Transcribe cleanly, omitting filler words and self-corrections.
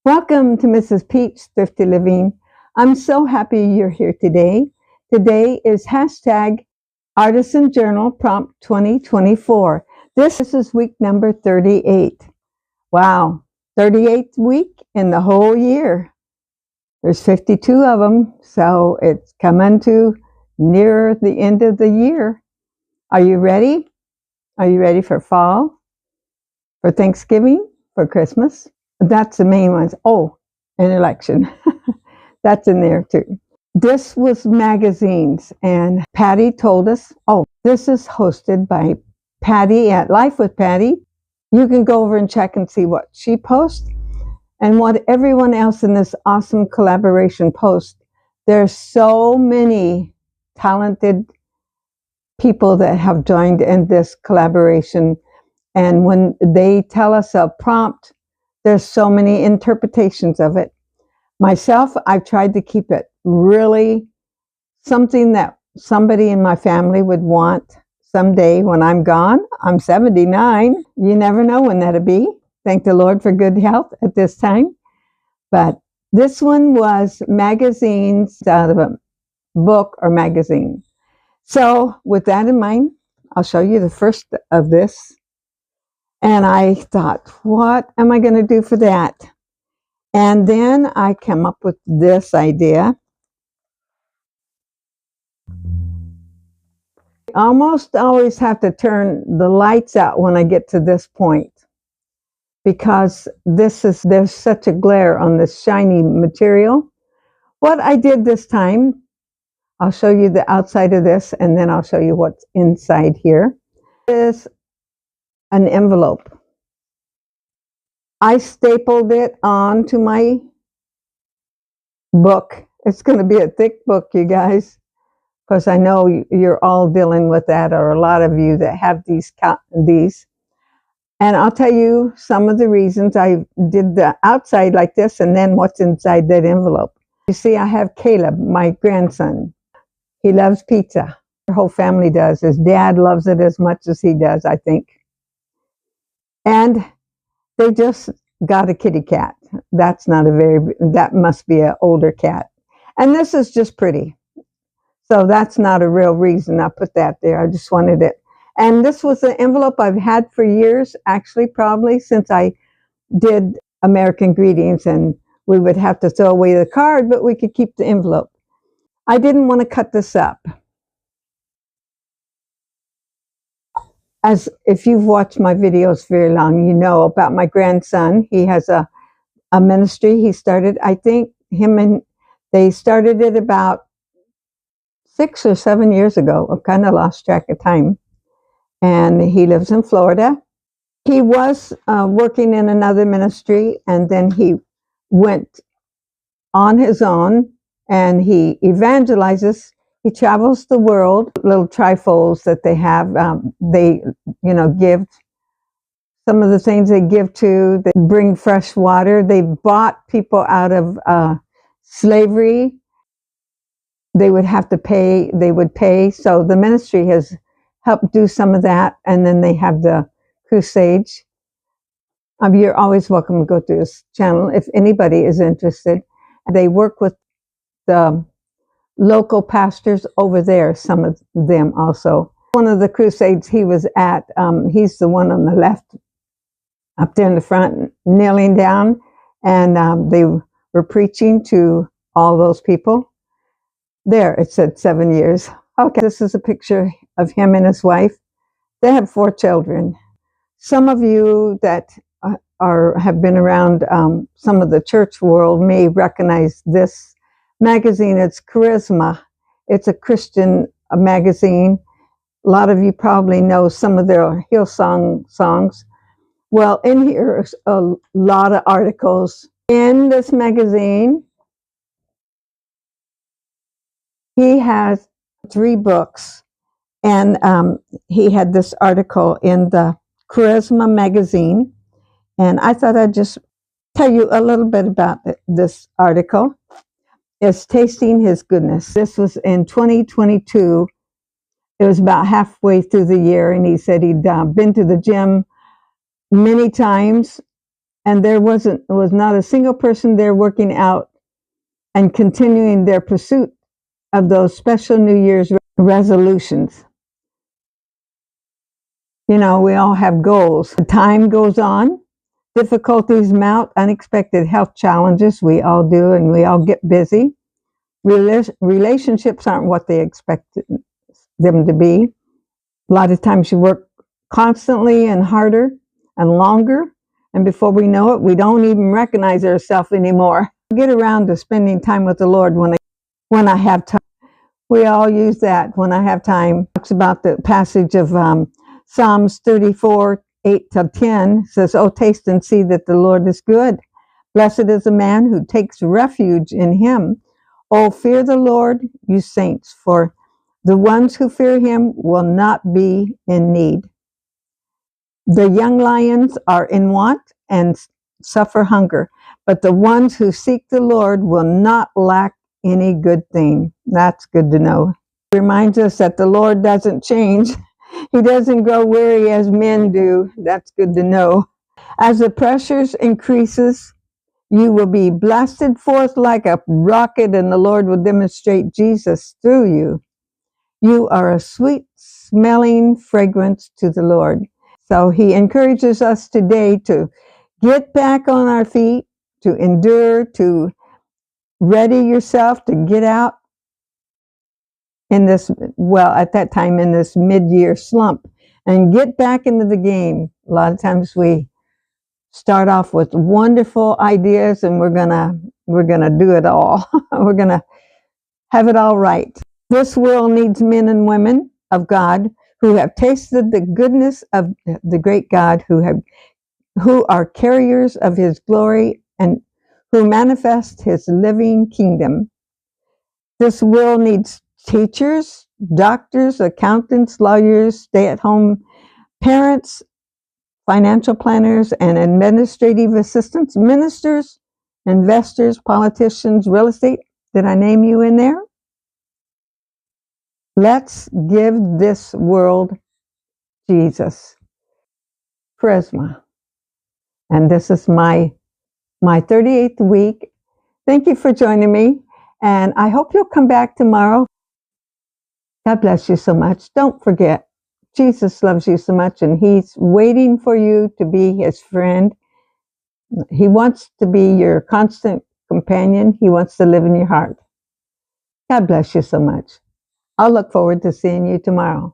Welcome to Mrs. Peach Thrifty Living. I'm so happy you're here today. Today is hashtag Artisan Journal Prompt 2024. This is week number 38. Wow, 38th week in the whole year. There's 52 of them, so it's coming to near the end of the year. Are you ready? Are you ready for fall? For Thanksgiving? For Christmas? That's the main ones. Oh, an election. That's in there too. This was magazines, and Patty told us, this is hosted by Patty at Life with Patty. You can go over and check and see what she posts and what everyone else in this awesome collaboration posts. There's so many talented people that have joined in this collaboration. And when they tell us a prompt, there's so many interpretations of it. Myself, I've tried to keep it really something that somebody in my family would want someday when I'm gone. I'm 79. You never know when that'll be. Thank the Lord for good health at this time. But this one was magazines out of a book or magazine. So with that in mind, I'll show you the first of this. And I thought, what am I going to do for that? And then I came up with this idea. I almost always have to turn the lights out when I get to this point, because there's such a glare on this shiny material. What I did this time, I'll show you the outside of this, and then I'll show you what's inside here, is an envelope. I stapled it onto my book. It's going to be a thick book, you guys, because I know you're all dealing with that, or a lot of you that have these. And I'll tell you some of the reasons I did the outside like this, and then what's inside that envelope. You see, I have Caleb, my grandson. He loves pizza. Our whole family does. His dad loves it as much as he does, I think. And they just got a kitty cat. That must be an older cat. And this is just pretty. So that's not a real reason I put that there. I just wanted it. And this was an envelope I've had for years, actually, probably since I did American Greetings, and we would have to throw away the card, but we could keep the envelope. I didn't want to cut this up. As if you've watched my videos very long, you know about my grandson. He has a ministry he started. I think they started it about 6 or 7 years ago. I've kind of lost track of time. And he lives in Florida. He was working in another ministry, and then he went on his own, and he evangelizes. He travels the world, little trifolds that they have. They give some of the things they give to. They bring fresh water. They bought people out of slavery. They would have to pay. They would pay. So the ministry has helped do some of that. And then they have the crusades. You're always welcome to go to this channel if anybody is interested. They work with the local pastors over there, some of them also. One of the crusades he was at, he's the one on the left, up there in the front, kneeling down, and they were preaching to all those people. There, it said 7 years. Okay, this is a picture of him and his wife. They have 4 children. Some of you that have been around some of the church world may recognize this magazine. It's Charisma. It's a Christian magazine. A lot of you probably know some of their Hillsong songs. Well, in here is a lot of articles. In this magazine, he has 3 books, and he had this article in the Charisma magazine, and I thought I'd just tell you a little bit about this article. It's Tasting His Goodness. This was in 2022. It was about halfway through the year, and he said he'd been to the gym many times, and there was not a single person there working out and continuing their pursuit of those special New Year's resolutions. You know, we all have goals. Time goes on, difficulties mount, unexpected health challenges. We all do, and we all get busy. Relationships aren't what they expect them to be. A lot of times you work constantly and harder and longer, and before we know it, we don't even recognize ourselves anymore. Get around to spending time with the Lord when I have time. We all use that, when I have time. It talks about the passage of Psalms 34, 8-10, says, "Oh, taste and see that the Lord is good. Blessed is the man who takes refuge in him. Oh, fear the Lord, you saints, for the ones who fear him will not be in need." The young lions are in want and suffer hunger, but the ones who seek the Lord will not lack any good thing. That's good to know. It reminds us that the Lord doesn't change. He doesn't grow weary as men do. That's good to know. As the pressures increases, you will be blasted forth like a rocket, and the Lord will demonstrate Jesus through you. You are a sweet smelling fragrance to the Lord. So he encourages us today to get back on our feet, to endure, to ready yourself to get out in this, well, at that time, in this mid-year slump, and get back into the game. A lot of times we start off with wonderful ideas, and we're gonna do it all. We're gonna have it all right. This world needs men and women of God who have tasted the goodness of the great God, who are carriers of his glory and who manifest his living kingdom. This world needs teachers, doctors, accountants, lawyers, stay-at-home parents, financial planners, and administrative assistants, ministers, investors, politicians, real estate. Did I name you in there? Let's give this world Jesus. Charisma. And this is my 38th week. Thank you for joining me, and I hope you'll come back tomorrow. God bless you so much. Don't forget, Jesus loves you so much, and he's waiting for you to be his friend. He wants to be your constant companion. He wants to live in your heart. God bless you so much. I'll look forward to seeing you tomorrow.